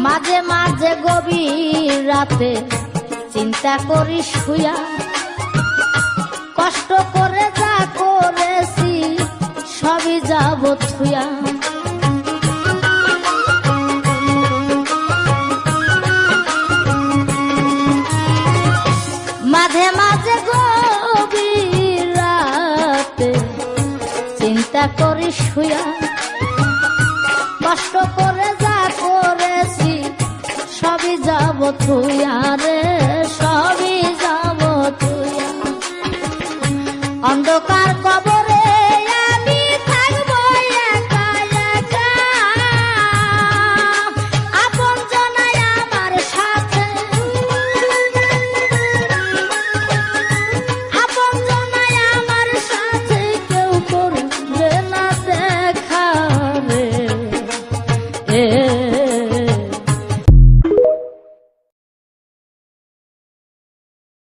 মাঝে মাঝে গভীর রাতে চিন্তা করি শুয়া, কষ্ট করে যা করেছি সবই যাব থুয়া। মাঝে মাঝে গভীর রাতে চিন্তা করি শুয়া, কষ্ট করে যা করেছি সবই যাব থুয়া রে।